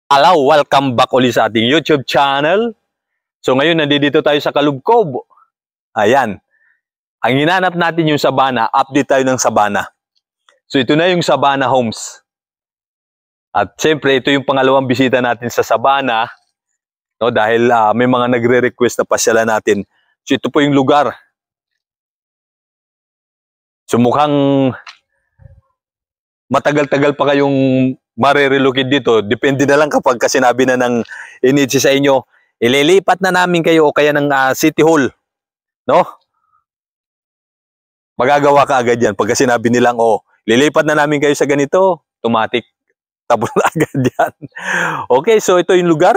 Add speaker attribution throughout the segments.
Speaker 1: Hello, welcome back ulit sa ating YouTube channel. So ngayon nandito tayo sa Kalubkob. Ayan. Ang hinanap natin yung Sabana, update tayo ng Sabana. So ito na yung Sabana Homes. At siyempre ito yung pangalawang bisita natin sa Sabana, no, dahil may mga nagre-request na pasyalan natin. So ito po yung lugar. So mukhang matagal-tagal pa kayong marirelocate dito. Depende na lang kapag sinabi na ng NHC sa inyo, ililipat na namin kayo o kaya ng City Hall. No? Magagawa ka agad yan. Pagka sinabi nilang, lilipat na namin kayo sa ganito, automatic, tabon na agad yan. Okay, so ito yung lugar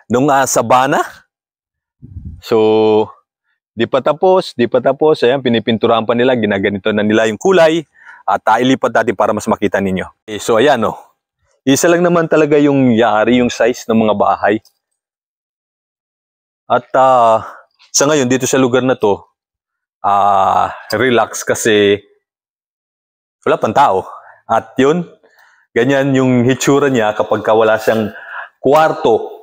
Speaker 1: nung Sabana. So, di pa tapos. Ayan, pinipinturahan pa nila, ginaganito na nila yung kulay. At ilipat natin para mas makita ninyo. Okay, so ayan isa lang naman talaga yung yari, yung size ng mga bahay. At sa ngayon dito sa lugar na to, relax kasi wala pang tao. At yun, ganyan yung hitsura niya kapag wala siyang kwarto.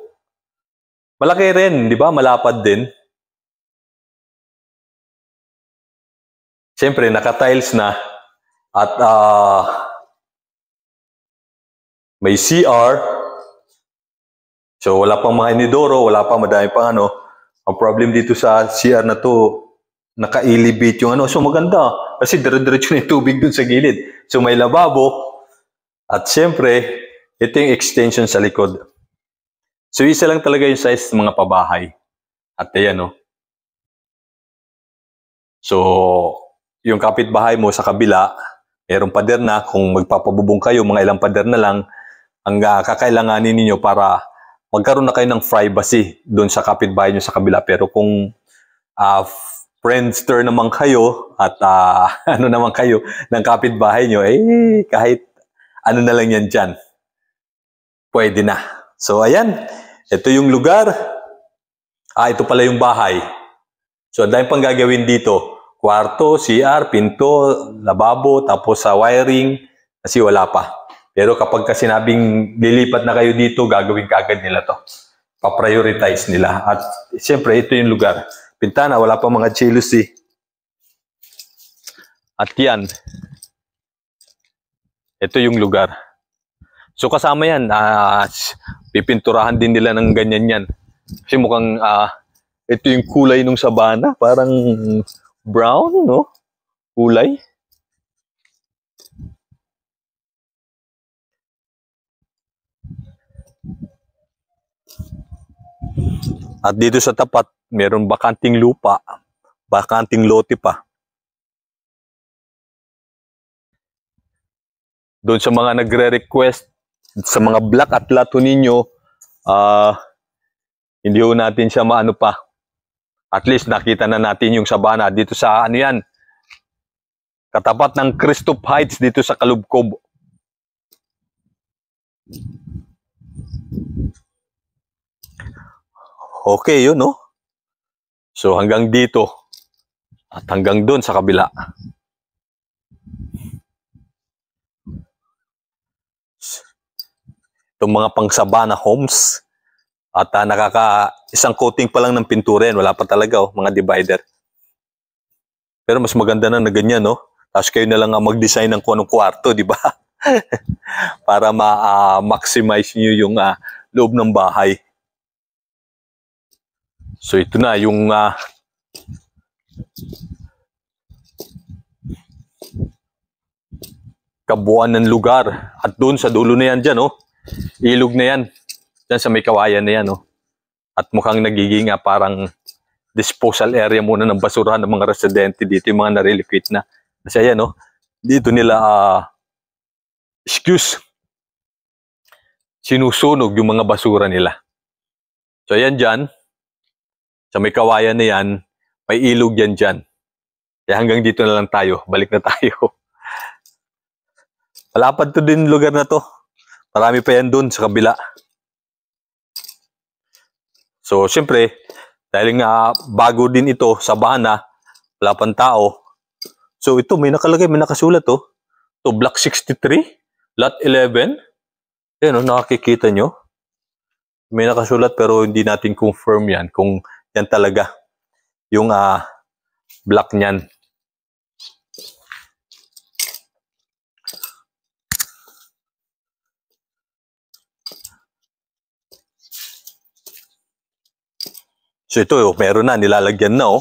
Speaker 1: Malaki rin, di ba? Malapad din. Siyempre, naka-tiles na. At may CR. So wala pang mga inidoro, wala pang madami pang Ang problem dito sa CR na to, naka-elevate yung So maganda kasi dire-diretso na yung tubig dun sa gilid. So may lababo. At siyempre, ito yung extension sa likod. So isa lang talaga yung size ng mga pabahay. At ayan So yung kapitbahay mo sa kabila, merong pader na. Kung magpapabubong kayo, mga ilang pader na lang ang kakailanganin ninyo para magkaroon na kayo ng privacy doon sa kapitbahay nyo sa kabila. Pero kung friendster naman kayo at naman kayo ng kapitbahay nyo, kahit ano na lang yan dyan, pwede na. So ayan, ito yung lugar. Ito pala yung bahay. So ang dahil pang gagawin dito. Kwarto, CR, pinto, lababo, tapos sa wiring, kasi wala pa. Pero kapag sinabing lilipat na kayo dito, gagawin kagad nila to. Pa-prioritize nila. At siyempre, ito yung lugar. Pintana, wala pa mga jealousy. At yan, ito yung lugar. So kasama yan, pipinturahan din nila ng ganyan yan. Kasi mukhang, ito yung kulay ng Sabana, parang brown, kulay. At dito sa tapat, meron bakanting lupa, bakanting lote pa. Doon sa mga nagre-request, sa mga block at lato ninyo, hindi ho natin siya maano pa. At least nakita na natin yung Sabana dito sa yan, katapat ng Christoph Heights dito sa Kalubkob. Okay yun, So hanggang dito at hanggang doon sa kabila. Itong mga pang Sabana homes. At isang coating pa lang ng pintura yan. Wala pa talaga, mga divider. Pero mas maganda na ganyan, Tapos kayo na lang mag-design ng kung anong kwarto, di ba? Para ma-maximize nyo yung loob ng bahay. So ito na yung kabuuan ng lugar. At doon sa dulo na yan dyan, ilog na yan. Diyan sa may kawayan na yan, At mukhang nagiging parang disposal area muna ng basurahan ng mga residente dito, yung mga na-relocate na. Kasi ayan, dito nila, sinusunog yung mga basura nila. So ayan dyan, sa may kawayan na yan, may ilog yan dyan. Kaya hanggang dito na lang tayo, balik na tayo. Malapad to din lugar na to. Marami pa yan doon sa kabila. So, siyempre, dahil nga bago din ito, Sabana, wala pang tao. So, ito, may nakalagay, may nakasulat, Ito, Block 63, Lot 11. Ayan, nakikita nyo? May nakasulat pero hindi natin confirm yan kung yan talaga yung block niyan. So ito, meron na, nilalagyan na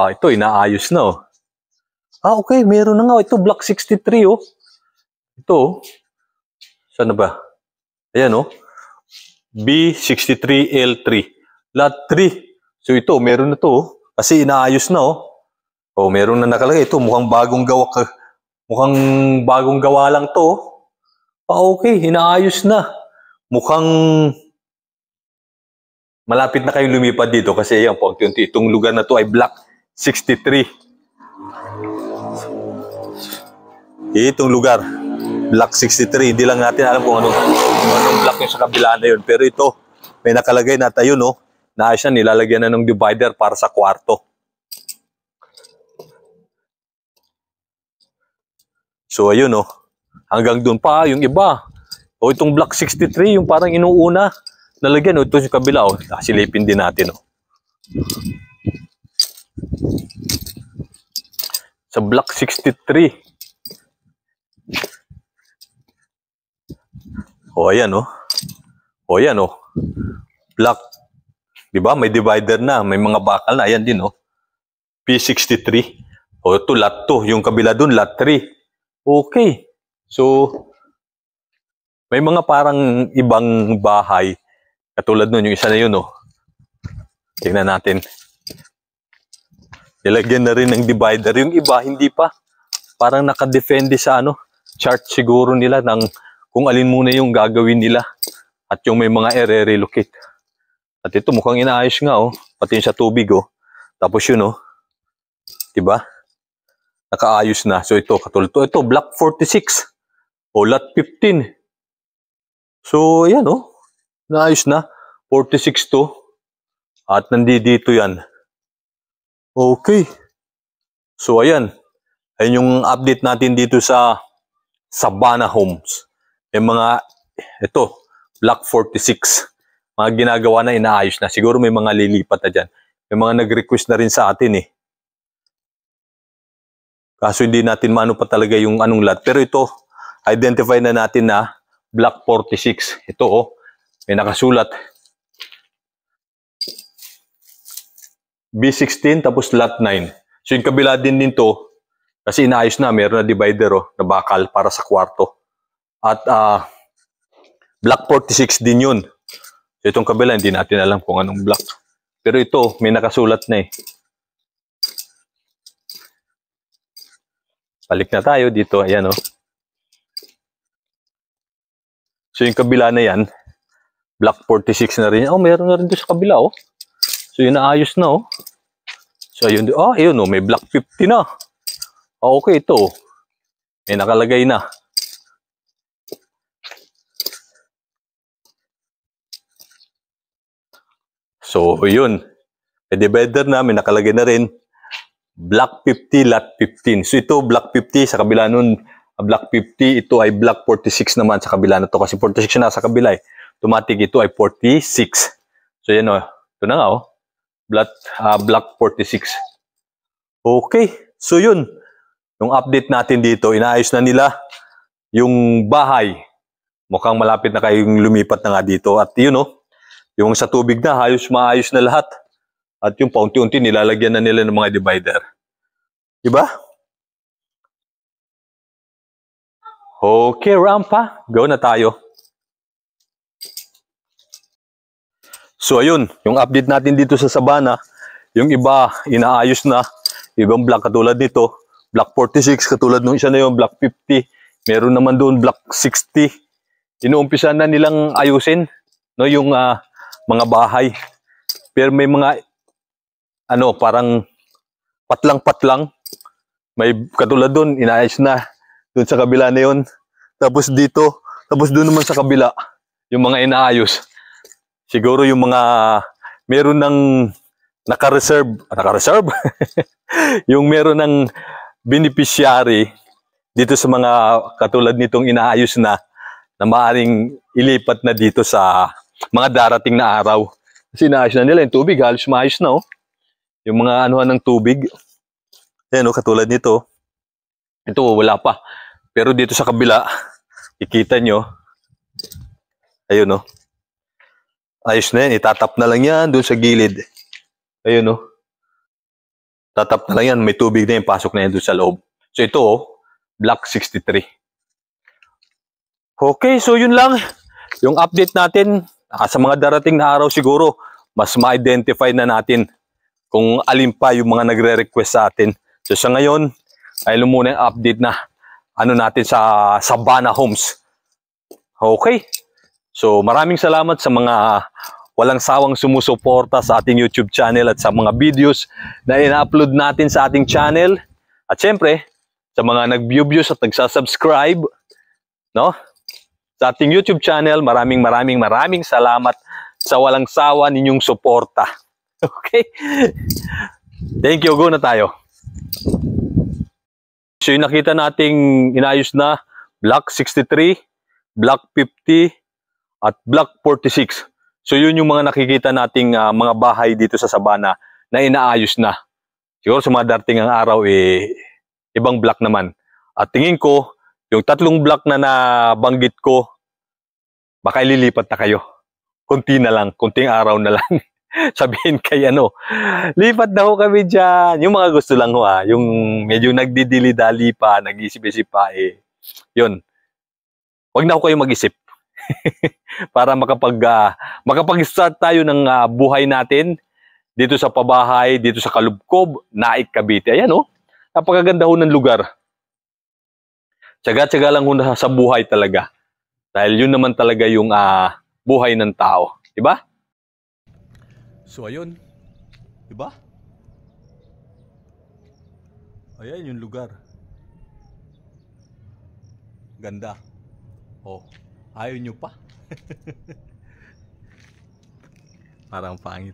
Speaker 1: ito, inaayos na okay, meron na nga. Ito, block 63 Ito, saan na ba? Ayan B63L3. Lot 3. So ito, meron na to kasi inaayos na meron na nakalagay. Ito, mukhang bagong gawa lang to okay, inaayos na. Mukhang malapit na kayong lumipad dito kasi ayan, paunti-unti. Itong lugar na to ay block 63. Itong lugar, block 63. Hindi lang natin alam kung anong block yung sa kabila na yun. Pero ito, may nakalagay na tayo, naayos na, nilalagyan na ng divider para sa kwarto. So, ayun, hanggang doon pa, yung iba. Itong block 63, yung parang inuuna. Nalagyan, ito sa kabila, silipin din natin, Sa block 63. Ayan, ayan, Block, di ba? May divider na, may mga bakal na. Ayan din, P63. Ito, lot 2. Yung kabila dun, lot 3. Okay. So, may mga parang ibang bahay. Katulad nun, yung isa na yun, tingnan natin. Nilagyan na rin ng divider. Yung iba, hindi pa. Parang nakadefende sa chart siguro nila ng kung alin muna yung gagawin nila. At yung may mga relocate. At ito, mukhang inaayos nga, Pati yung sa tubig, Tapos yun, diba? Nakaayos na. So ito, katulad ito, block 46. Lot 15. So, ayan, naayos na. 46 to. At nandito yan. Okay. So, ayan. Ayan yung update natin dito sa Sabana Homes. May mga, ito, block 46. Mga ginagawa na, inaayos na. Siguro may mga lilipat na dyan. May mga nag-request na rin sa atin, Kaso hindi natin maano pa talaga yung anong lot. Pero ito, identify na natin na block 46. Ito, may nakasulat. B16 tapos lot 9. So yung kabila din to, kasi inaayos na, meron na divider na bakal para sa kwarto. At block 46 din yun. So itong kabila, hindi natin alam kung anong block. Pero ito, may nakasulat na Balik na tayo dito, ayan So yung kabila na yan, block 46 na rin. Meron na rin doon sa kabila So yun naayos na So ayun, ayun may block 50 na. Okay, ito. May nakalagay na. So yun. May divider na, may nakalagay na rin. Block 50, lot 15. So ito, block 50, sa kabila nun, block 50, ito ay block 46 naman sa kabila na to. Kasi 46 na sa kabila Automatic, ito ay 46. So yan ito na nga block 46. Okay, so yun. Yung update natin dito, inaayos na nila yung bahay. Mukhang malapit na kayong lumipat na nga dito. At yun yung sa tubig na, maayos na lahat. At yung paunti-unti, nilalagyan na nila ng mga divider. Diba? Okay, Rampa. Go na tayo. So ayun, yung update natin dito sa Sabana, yung iba inaayos na, ibang block katulad nito, block 46, katulad nung isa na yung block 50, meron naman doon block 60. Inuumpisa na nilang ayusin yung mga bahay. Pero may mga parang patlang-patlang. May katulad doon, inaayos na doon sa kabila na yun. Tapos dito, tapos doon naman sa kabila, yung mga inaayos. Siguro yung mga meron ng naka-reserve, yung meron ng beneficiary dito sa mga katulad nitong inaayos na na maaaring ilipat na dito sa mga darating na araw. Kasi naayos na nila yung tubig, halos maayos na oh. Yung mga anuhan ng tubig. Ayan oh, katulad nito. Ito wala pa. Pero dito sa kabila, ikita nyo. Ayun oh. Ayos na yan, itatap na lang yan doon sa gilid. Ayun oh. Tatap na lang yan, may tubig na yan, pasok na yan doon sa loob. So ito oh, Block 63. Okay, so yun lang. Yung update natin, sa mga darating na araw siguro, mas ma-identify na natin kung alin pa yung mga nagre-request sa atin. So sa ngayon, ay muna yung update na ano natin sa Sabana Homes. Okay. So maraming salamat sa mga walang sawang sumusuporta sa ating YouTube channel at sa mga videos na ina-upload natin sa ating channel. At syempre, sa mga nag-views at nagsasubscribe, no? Sa ating YouTube channel, maraming salamat sa walang sawa ninyong suporta. Okay? Thank you. Go na tayo. So yung nakita nating inayos na Block 63, Block 50, at Block 46. So yun yung mga nakikita nating mga bahay dito sa Sabana na inaayos na. Siguro sa mga darating ang araw, ibang block naman. At tingin ko, yung 3 block na nabanggit ko, baka ililipat na kayo. Kunti na lang, kunting araw na lang. Sabihin kay lipat na ho kami dyan. Yung mga gusto lang ho yung medyo nagdidili-dali pa, nag-isip-isip pa yun. Huwag na ho kayo mag-isip. Para makapag-start tayo ng buhay natin dito sa pabahay, dito sa Kalubkob, Naik, Cavite. Ayan napakaganda ho ng lugar. Tsaga-tsaga lang ho sa buhay talaga. Dahil yun naman talaga yung buhay ng tao. Diba? So ayun. Diba? Ayan yung lugar. Ganda. Oh, ayaw nyo pa? Parang pangit